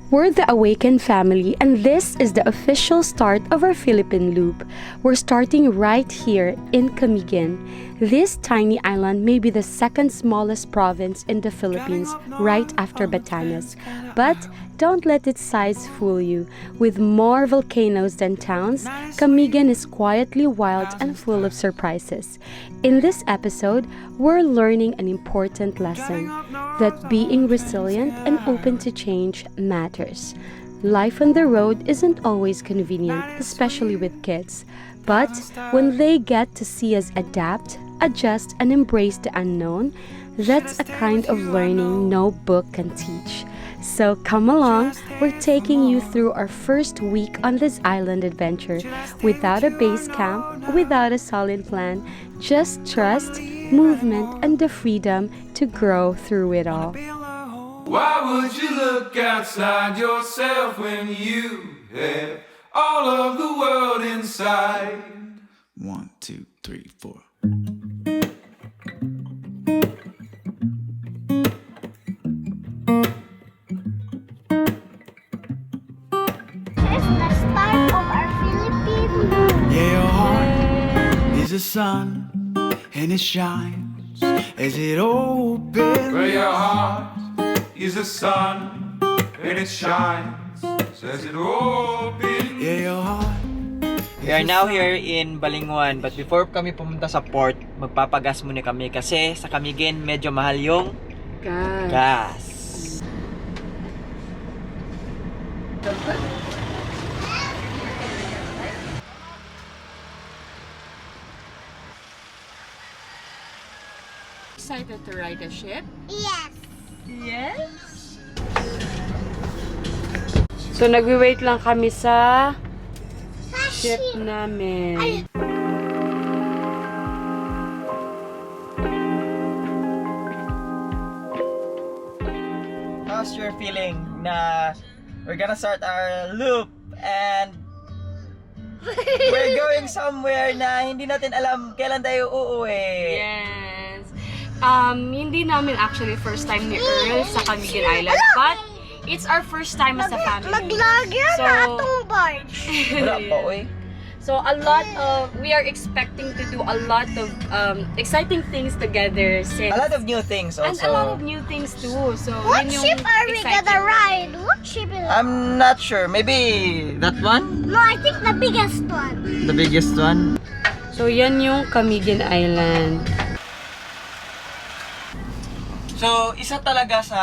We're the Awaken family, and this is the official start of our Philippine Loop. We're starting right here in Camiguin. This tiny island may be the second smallest province in the Philippines, right after Batanes. But don't let its size fool you. With more volcanoes than towns, Camiguin is quietly wild and full of surprises. In this episode, we're learning an important lesson, that being resilient and open to change matters. Life on the road isn't always convenient, especially with kids. But when they get to see us adapt, adjust, and embrace the unknown, that's a kind of learning no book can teach. So come along, we're taking you through our first week on this island adventure, without a base camp, without a solid plan, just trust, movement, and the freedom to grow through it all. Why would you look outside yourself when you have all of the world inside? 1, 2, 3, 4. The sun and it shines as it opens. Where your heart is the sun and it shines as it opens. Yeah, your heart. We are now here in Balingwan, but before kami pumunta sa port, magpapagas muna kami kasi sa Camiguin medyo mahal yung gas. Excited to ride a ship? Yes. Yes? So, nagwi-wait lang kami sa ship namin. How's your feeling na we're gonna start our loop and we're going somewhere na hindi natin alam kailan tayo uuwi? Yes. Hindi namin actually first time ni Earl sa Camiguin Island, but it's our first time as a family. Maglagyan na atong barge. Wala pa, oy. So we are expecting to do a lot of exciting things together. A lot of new things also. And a lot of new things too. So What yun yung ship are we exciting. gonna ride? What ship is it? I'm not sure. Maybe that one? No, I think the biggest one. The biggest one? So yan yung Camiguin Island. So, isa talaga sa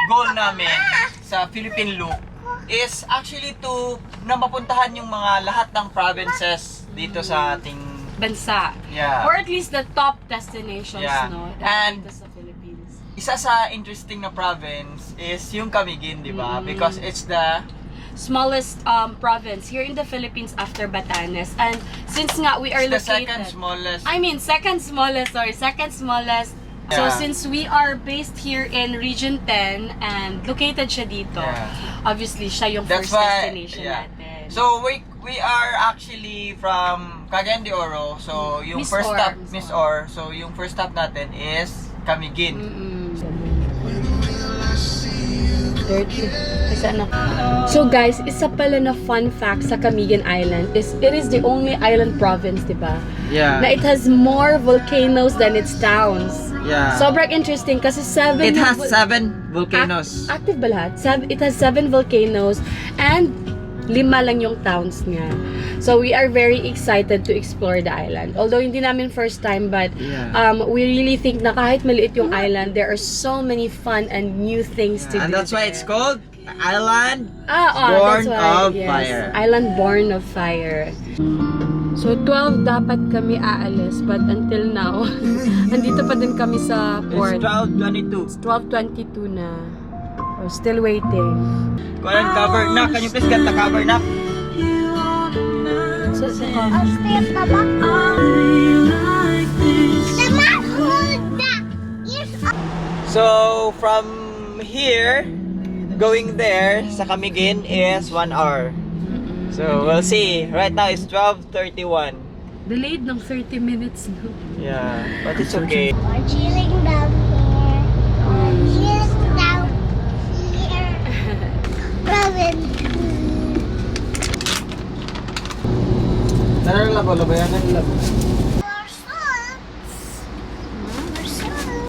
goal namin sa Philippine Loop is actually to na mapuntahan yung mga lahat ng provinces dito sa ating Bansa. Yeah. Or at least the top destinations, Yeah. no? And dito sa Philippines. isa sa interesting na province is yung Camiguin, di ba? Because it's the Smallest province here in the Philippines after Batanes. And since nga we are the located... second smallest. second smallest. So Yeah. since we are based here in Region 10 and located siya dito, Yeah. obviously siya yung That's first why, destination yeah. natin. So we are actually from Cagayan de Oro. So yung Miss first Or. stop Miss Or. So yung first stop natin is Camiguin. So guys, isa pala na fun fact sa Camiguin Island is it is the only island province, diba? Yeah. Na it has more volcanoes than its towns. Yeah. Sobrang interesting kasi It has 7 volcanoes. Active ba lahat? It has 7 volcanoes and 5 lang yung towns niya. So we are very excited to explore the island. Although hindi namin first time, but we really think na kahit maliit yung island, there are so many fun and new things to do. And that's why there. it's called Island Born Born of Fire. Island Born of Fire. So 12 dapat kami aalis, but until now, andito pa din kami sa port. It's 12:22. It's 12:22 na. We're still waiting. Go ahead, cover. Knock, can you please get the cover, Knock? So, I'll stay at the back. The man hold that. Yes. So from here going there sa Camiguin is 1 hour. So we'll see. Right now it's 12:31. delayed ng 30 minutes, no? Yeah, but it's okay. We're chilling down here. We're chilling down here. Wala ba yan? Our sons. Our sons.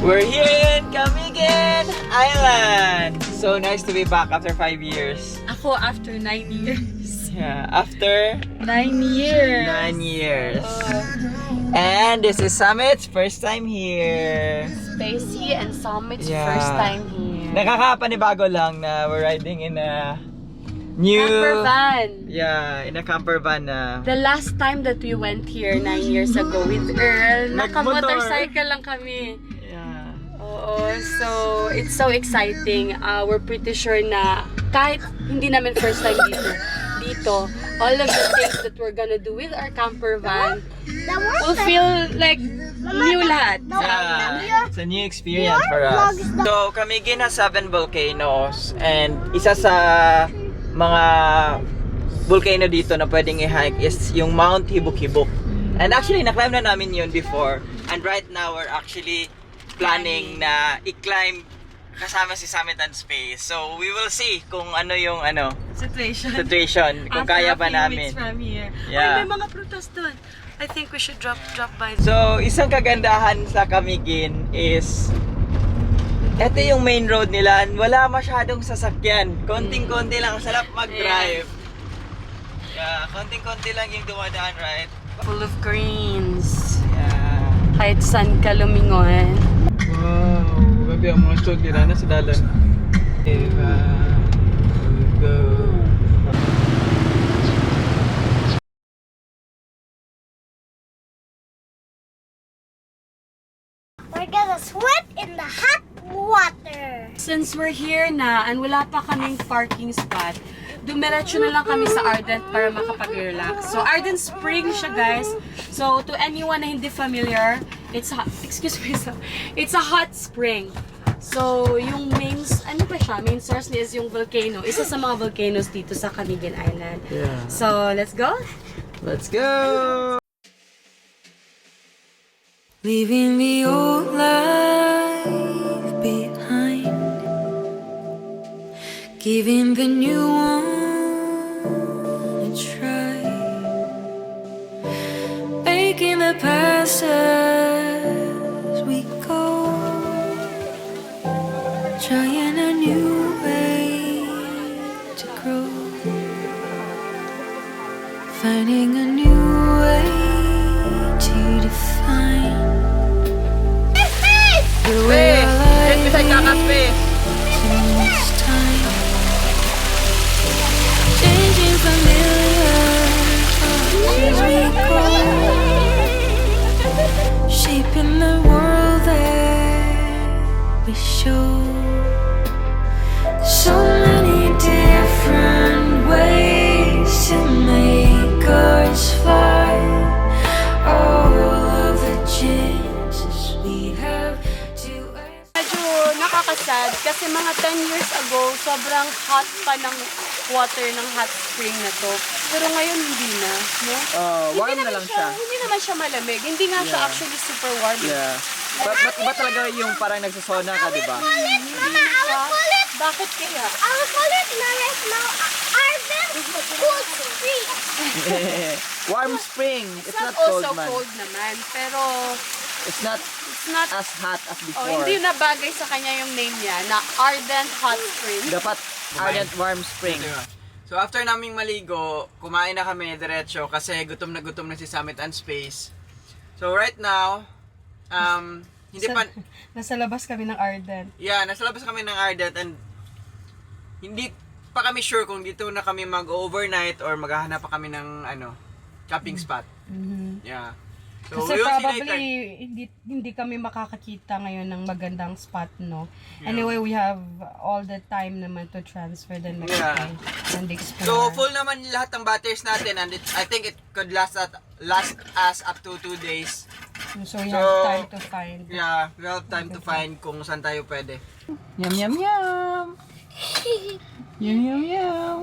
We're here in Camigan Island! So nice to be back after 5 years. Ako after 9 years. Yeah, after 9 years. 9 years. And this is Summit's first time here. Spacey and Summit's Yeah. first time here. Nakakapanibago lang na we're riding in a new... Camper van. Yeah, in a camper van na... The last time that we went here 9 years ago with Earl, Nagmotor. naka-motorcycle lang kami. Yeah. Oo, so it's so exciting. We're pretty sure na kahit hindi namin first time dito, all of the things that we're gonna do with our camper van will feel like new lahat. Yeah, it's a new experience for us. So, Camiguin has 7 volcanoes and isa sa mga volcano dito na pwedeng i-hike is yung Mount Hibuk-Hibuk. And actually, na-climb na namin yun before. And right now, we're actually planning na i-climb kasama si Summit and Space. So, we will see kung ano yung situation, kung kaya ba namin. From here. Yeah. Ay, may mga prutas doon. I think we should drop by. So, isang kagandahan sa Camiguin is ito yung main road nila. Wala masyadong sasakyan. Konting-konti lang. Sarap mag-drive. Yeah, konting-konti lang yung dumadaan, right? Full of greens. Yeah. Kahit saan ka lumingon. Wow, grabe ang mga stud nila na sa dalan. Eva, go. We're gonna swim in the hot water. Since we're here na and wala pa kaming parking spot, dumiretso na lang kami sa Ardent para makapag-relax. So Ardent Spring siya, guys. So to anyone na hindi familiar, it's a, it's a hot spring. So yung main source niya is yung volcano. Isa sa mga volcanoes dito sa Camiguin Island. Yeah. So let's go. Let's go! Leaving the old life behind, giving the new one a try, making the past as we go, trying a new way to grow, finding a new way to define the way our life is time, changing familiar as we go, shaping the world that we show. So many different ways to make us fly. All of the chances we have to Medyo nakakasad kasi mga 10 years ago, sobrang hot pa ng water ng hot spring na to. Pero ngayon hindi na, no? Warm na lang siya. Hindi naman siya malamig. Hindi nga siya actually super warm. Yeah. Ba't talaga yung parang nagsasona ka, di ba? Mama, I will call it. Bakit kaya? I will call it na right now. Ardent Cold Spring. Warm spring. It's not also cold naman. Pero It's not it's not as hot as before. hindi na bagay sa kanya yung name niya na Ardent Hot Spring. Dapat ardent warm spring. So after naming maligo, kumain na kami diretso kasi gutom na si Summit and Space. So right now, hindi pa Nasa labas kami ng Ardent. yeah, nasa labas kami ng Ardent and hindi pa kami sure kung dito na kami mag-overnight or maghahanap pa kami ng camping spot. Yeah. So Kasi we will see probably later. hindi kami makakakita ngayon ng magandang spot, no? Anyway, we have all the time naman to transfer then Yeah. and explore. So full naman lahat ng batteries natin and I think it could last us up to 2 days. So we So, have time to find. Yeah, we have time to find kung saan tayo pwede. Yum yum yum. Yum yum yum.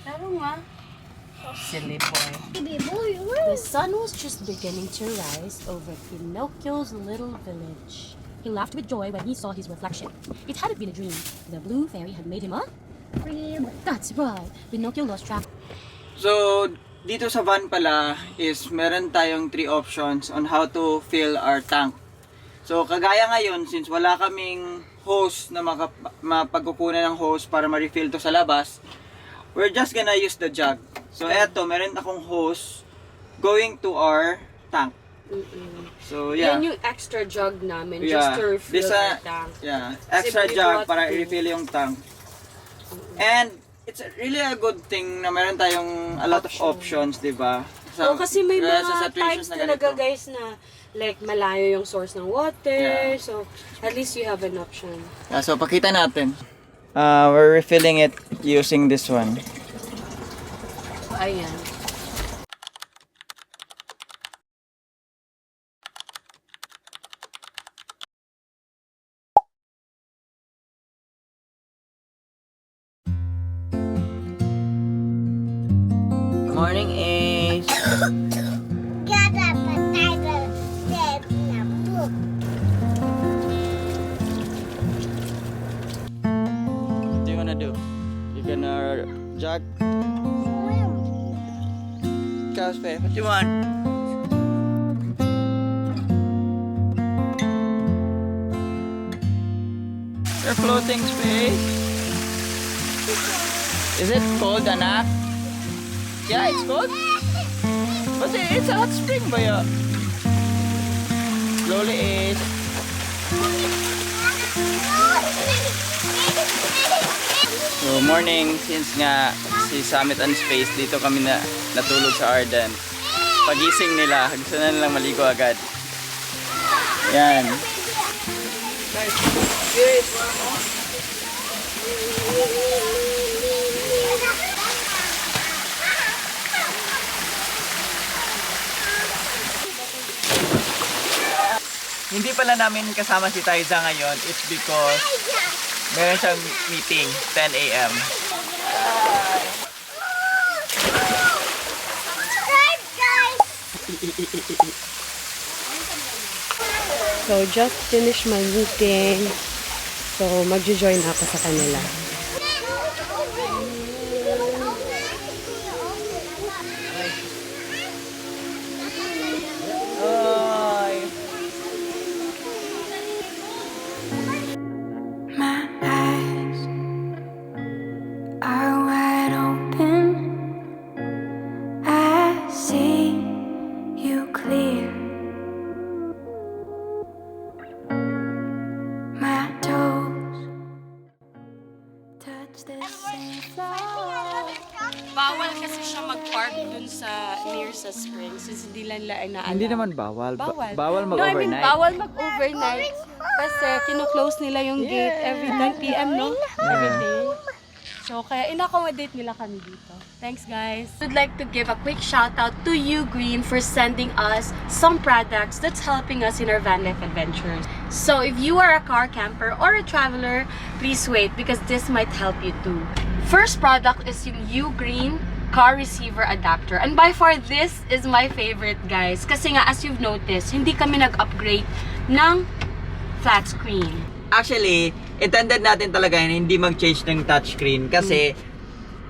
Pero nga, Silly boy. The sun was just beginning to rise over Pinocchio's little village. He laughed with joy when he saw his reflection. It hadn't been a dream. The blue fairy had made him a crib. That's right. Pinocchio lost track. So, dito sa van pala is meron tayong 3 options on how to fill our tank. So, kagaya ngayon, since wala kaming hose na mapagkukunan ng hose para ma-refill to sa labas, we're just gonna use the jug. So, eto, meron akong hose going to our tank. So, yeah. Yan yung extra jug namin Yeah. just to refill This, the tank. Yeah, extra Simply jug brought para to- i-refill yung tank. And it's really a good thing na meron tayong a lot of options, di ba? Oh, kasi may kaya sa mga situations times talaga ganito. guys na like malayo yung source ng water. Yeah. So, at least you have an option. Yeah, so pakita natin. We're refilling it using this one. Ayan. Morning, Ace. Get up and I will save the book. What do you wanna do? You're gonna jog? Cosplay, what do you want? You're floating, Space. Is it cold, anak? Yeah, it's cold. But it's a hot spring, baya. Slowly, Ace. So, morning, since nga si Summit and Space, dito kami natulog sa Arden. Pagising nila, gusto na nilang maligo agad. Yan. Hindi pala namin kasama si Taiza ngayon. It's because meron siyang meeting, 10 a.m. So, just finished my meeting. So, magjo-join ako sa kanila. My eyes are wide open. I see you clear. My toes touch the same floor. Bawal kasi siya mag-park dun sa near sa spring since hindi lang nila inaalam. Hindi naman bawal. Bawal. Bawal No, I mean, mag-overnight. bawal mag-overnight. Kasi kino-close nila yung gate every 9 p.m., no? Every day. So, kaya in-accommodate nila kami dito. Thanks, guys. We'd like to give a quick shout out to Ugreen for sending us some products that's helping us in our van life adventures. So, if you are a car camper or a traveler, please wait because this might help you too. First product is yung Ugreen car receiver adapter. And by far, this is my favorite, guys. Kasi nga, as you've noticed, hindi kami nag-upgrade ng flat screen. Actually, intended natin talaga yun, hindi mag-change ng touchscreen kasi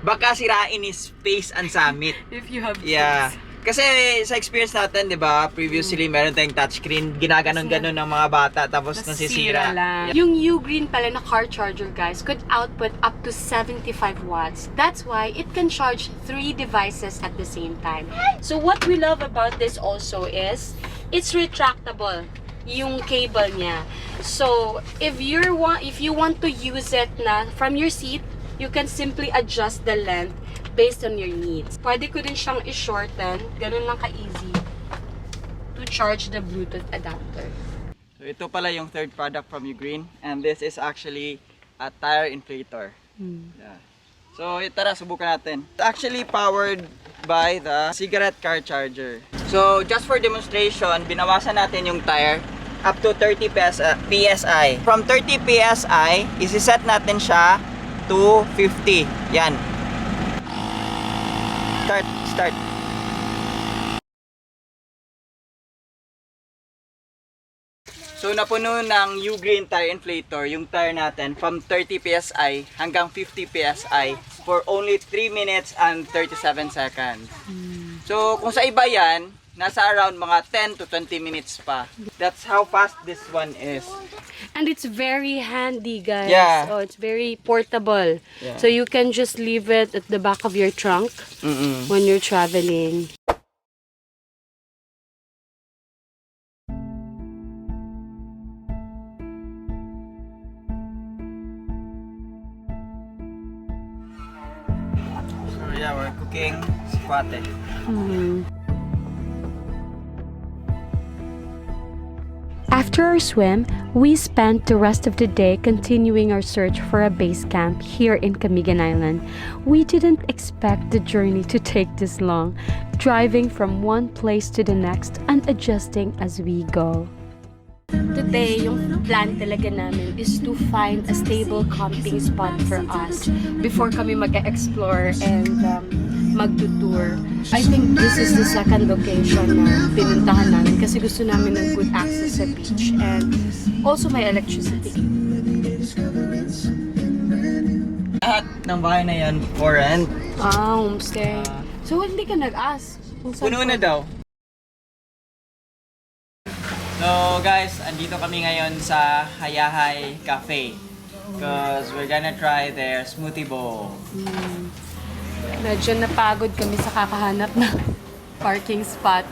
baka sirain ni Space and Summit. If you have Yeah. kids. Kasi sa experience natin, di ba, previously meron tayong touchscreen, ginaganon-ganon ng mga bata tapos nasisira. lang. Yung Ugreen pala na car charger, guys, could output up to 75 watts. That's why it can charge 3 devices at the same time. So what we love about this also is it's retractable yung cable niya. So if you want to use it na from your seat, you can simply adjust the length based on your needs. Pwede ko din siyang i-shorten, ganun lang ka-easy to charge the Bluetooth adapter. So ito pala yung third product from Ugreen and this is actually a tire inflator. Yeah. So tara, subukan natin. It's actually powered by the cigarette car charger. So just for demonstration, binawasan natin yung tire up to 30 PSI. From 30 PSI, isi-set natin siya to 50. Yan. Start. start. So napuno ng Ugreen tire inflator yung tire natin from 30 PSI hanggang 50 PSI for only 3 minutes and 37 seconds. So kung sa iba yan, nasa around mga 10 to 20 minutes pa. That's how fast this one is. And it's very handy, guys. Yeah. Oh, it's very portable. Yeah. So you can just leave it at the back of your trunk when you're traveling. So yeah, we're cooking squate. After our swim, we spent the rest of the day continuing our search for a base camp here in Camigan Island. We didn't expect the journey to take this long, driving from one place to the next and adjusting as we go. Today, yung plan talaga namin is to find a stable camping spot for us before kami mag-explore and mag-tour. I think this is the second location na pinuntahan namin kasi gusto namin ng good access sa beach and also may electricity. Lahat ng bahay na yan for rent. Homestay. So, hindi ka nag-ask? Kung saan Puno na daw. So guys, andito kami ngayon sa Hayahay Cafe because we're gonna try their smoothie bowl. Medyo napagod kami sa kakahanap ng parking spot.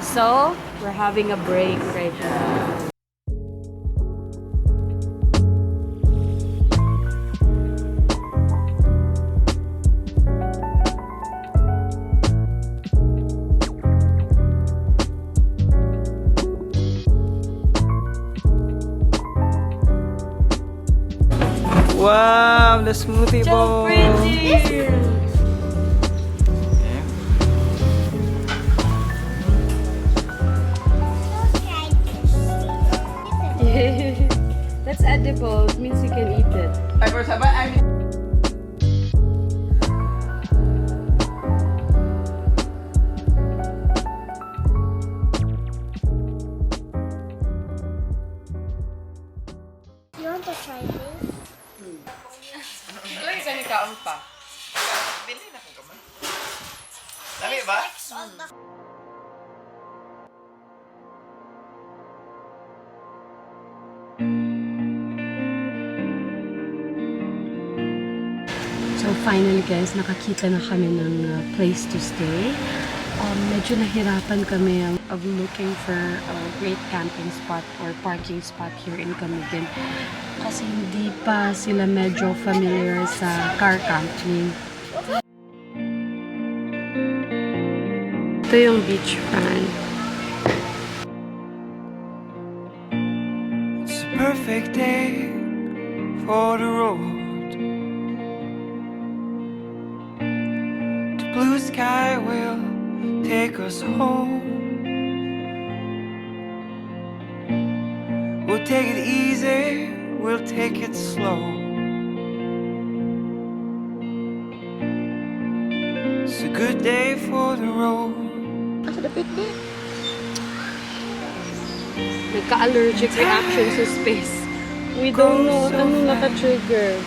So, we're having a break right now. Wow, the smoothie bowl. That's edible. It means you can eat it. You want to try this? Dami ba? So finally guys, nakakita na kami ng place to stay. Medyo nahirapan kami of looking for a great camping spot or parking spot here in Camigan kasi hindi pa sila medyo familiar sa car camping. Ito yung beach front. It's a perfect day for the road. The blue sky will take us home. We'll take it easy, we'll take it slow. It's a good day for the road. Nagka-allergic reaction sa space. We don't know ano naka-trigger.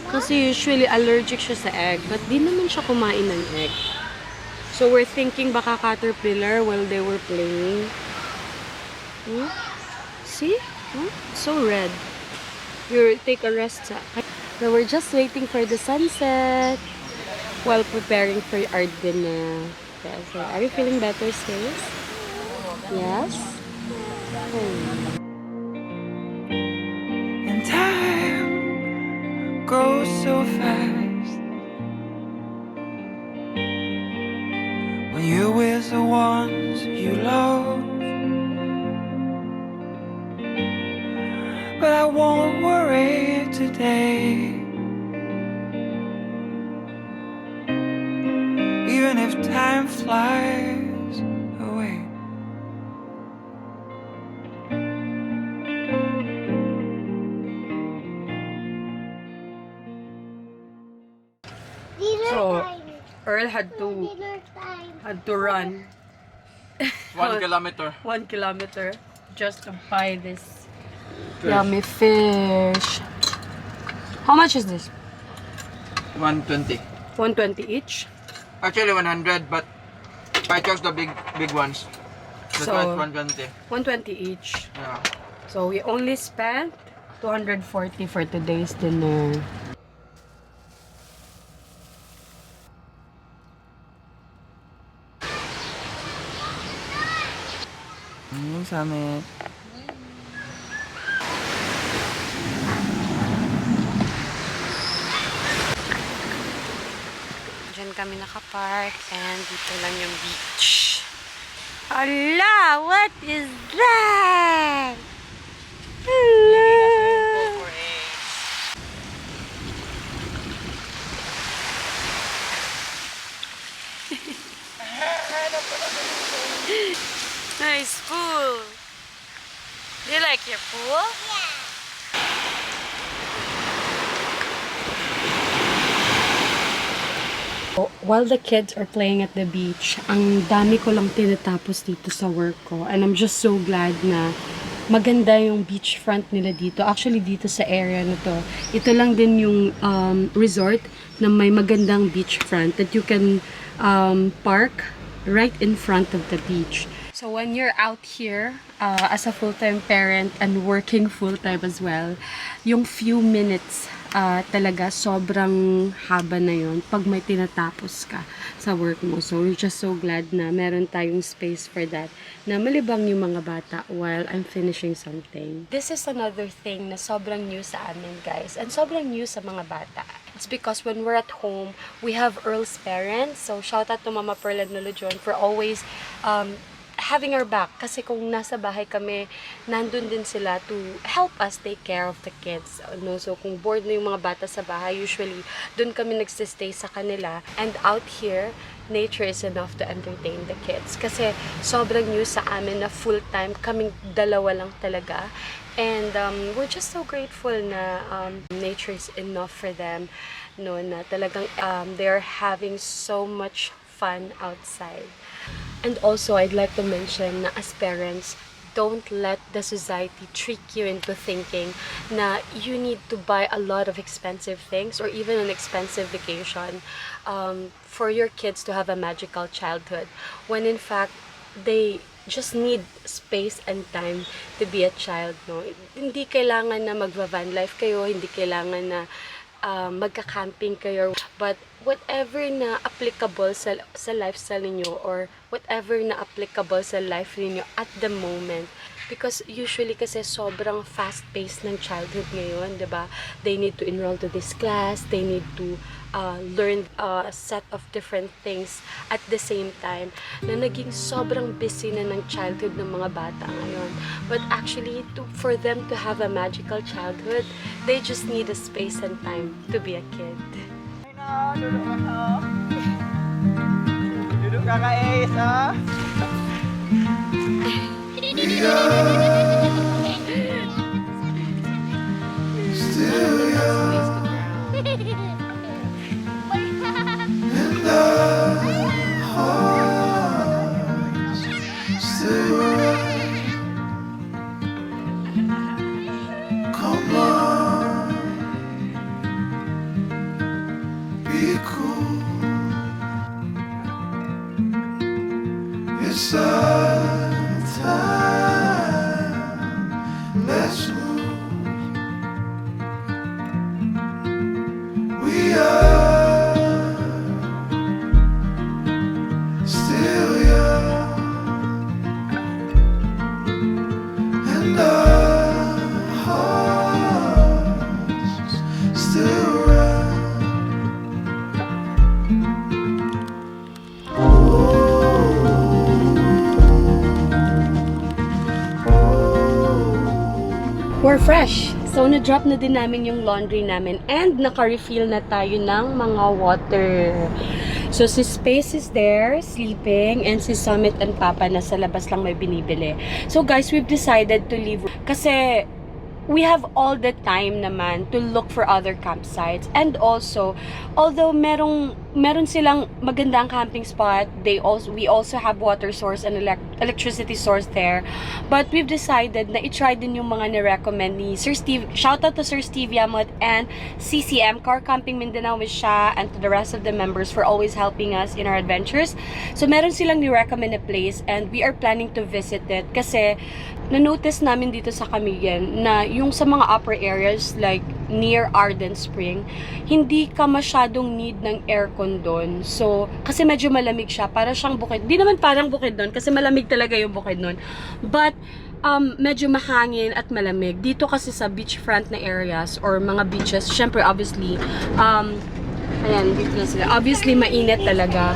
Kasi usually allergic siya sa egg, but di naman siya kumain ng egg. So we're thinking baka caterpillar while they were playing. See? So red. You take a rest. So we're just waiting for the sunset while preparing for our dinner. Okay, so are you feeling better, sis? Yes? And time goes so fast when you're with the ones you love. But I won't worry today, even if time flies away. These are So, tiny. Joel had to run 1 kilometer. 1 kilometer just to buy this yummy fish. How much is this? 120. 120 each. Actually 100, but I chose the big ones. That's So- why it's 120. 120 each. Yeah. So we only spent 240 for today's dinner. Summit. Diyan kami nakapark and dito lang yung beach. Hala! What is that? Hala! Nice pool. Do you like your pool? While the kids are playing at the beach, ang dami ko lang tinatapos dito sa work ko. And I'm just so glad na maganda yung beachfront nila dito. Actually, dito sa area na to, ito lang din yung resort na may magandang beachfront that you can park right in front of the beach. So when you're out here as a full-time parent and working full-time as well, yung few minutes talaga sobrang haba na yun pag may tinatapos ka sa work mo. So we're just so glad na meron tayong space for that, na malibang yung mga bata while I'm finishing something. This is another thing na sobrang new sa amin, guys, and sobrang new sa mga bata. It's because when we're at home, we have Earl's parents. So shout out to Mama Pearl and Lolo John for always having our back, kasi kung nasa bahay kami, nandun din sila to help us take care of the kids. No? So kung bored na yung mga bata sa bahay, usually dun kami nagsistay sa kanila. And out here, nature is enough to entertain the kids. Kasi sobrang new sa amin na full-time, kaming dalawa lang talaga. And we're just so grateful na nature is enough for them. No, na talagang they're having so much fun outside. And also, I'd like to mention na as parents, don't let the society trick you into thinking na you need to buy a lot of expensive things or even an expensive vacation for your kids to have a magical childhood. When in fact, they just need space and time to be a child. No? Hindi kailangan na magva-van life kayo, hindi kailangan na magka-camping kayo, but whatever na applicable sa lifestyle niyo or whatever na applicable sa life niyo at the moment, because usually kasi sobrang fast-paced ng childhood ngayon, 'di ba? They need to enroll to this class, they need to learn a set of different things at the same time, na naging sobrang busy na ng childhood ng mga bata ngayon. But actually, for them to have a magical childhood, they just need a space and time to be a kid. Duduk kakak Ace, ha? Still young and our hearts still run. Come on, be cool. It's our time. Let's move. We are still young, and our hearts still run. We're fresh! So, na-drop na din namin yung laundry namin and naka-refill na tayo ng mga water. So, si Space is there, sleeping, and si Summit and Papa nasa labas lang may binibili. So, guys, we've decided to leave kasi we have all the time naman to look for other campsites. And also, although meron silang magandang camping spot, we also have water source and electricity source there. But we've decided na i-try din yung mga ni-recommend ni Sir Steve. Shout out to Sir Steve Yamot and CCM Car Camping Mindanao with siya, and to the rest of the members for always helping us in our adventures. So meron silang ni-recommend na place and we are planning to visit it kasi na-notice namin dito sa Camigan na yung sa mga upper areas like near Arden Spring, hindi ka masyadong need ng aircon doon. So, kasi medyo malamig siya. Para siyang bukid. Di naman parang bukid doon kasi malamig talaga yung bukid doon. But, medyo mahangin at malamig. Dito kasi sa beachfront na areas or mga beaches, syempre obviously, ayan, dito na sila. Obviously, mainit talaga.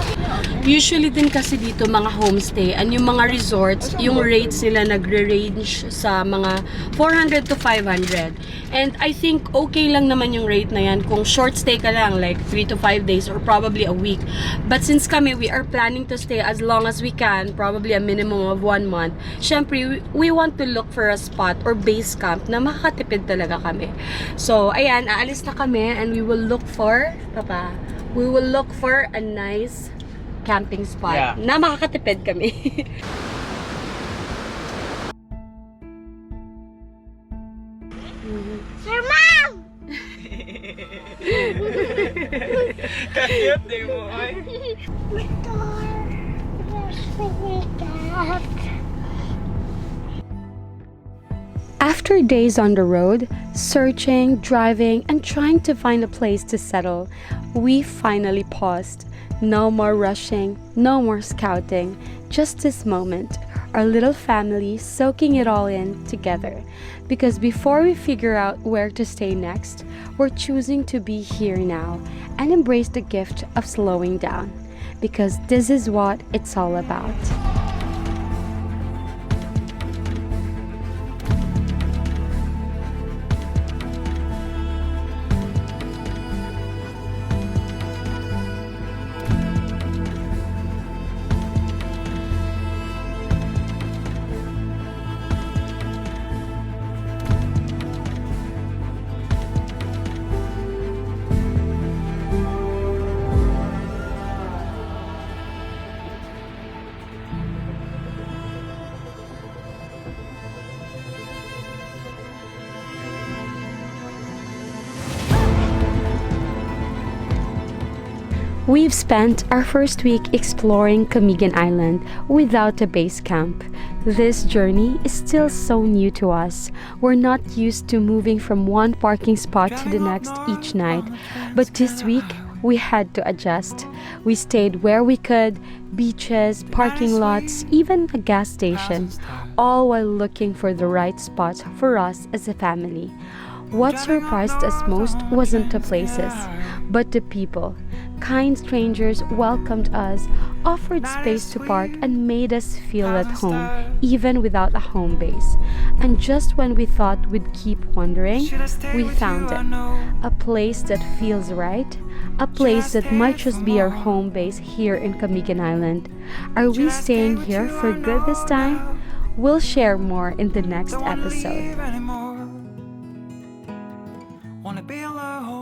Usually din kasi dito mga homestay and yung mga resorts, yung rates nila nagre-range sa mga 400 to 500. And I think okay lang naman yung rate na yan kung short stay ka lang, like 3 to 5 days or probably a week. But since kami, we are planning to stay as long as we can, probably a minimum of 1 month. Syempre, we want to look for a spot or base camp na makakatipid talaga kami. So, ayan, aalis na kami and we will look for a nice camping spot na makakatipid kami. Sir Mom! Kayot din mo ay. After days on the road, searching, driving, and trying to find a place to settle, we finally paused. No more rushing, no more scouting, just this moment, our little family soaking it all in together. Because before we figure out where to stay next, we're choosing to be here now and embrace the gift of slowing down. Because this is what it's all about. We've spent our first week exploring Camigan Island without a base camp. This journey is still so new to us. We're not used to moving from one parking spot to the next each night, but this week we had to adjust. We stayed where we could, beaches, parking lots, even a gas station, all while looking for the right spot for us as a family. What surprised us most wasn't the places, but the people. Kind strangers welcomed us, offered space to park, and made us feel at home, even without a home base. And just when we thought we'd keep wandering, we found it. A place that feels right, a place that might just be our home base here in Camigan Island. Are we staying here for good this time? We'll share more in the next episode. Wanna be alone.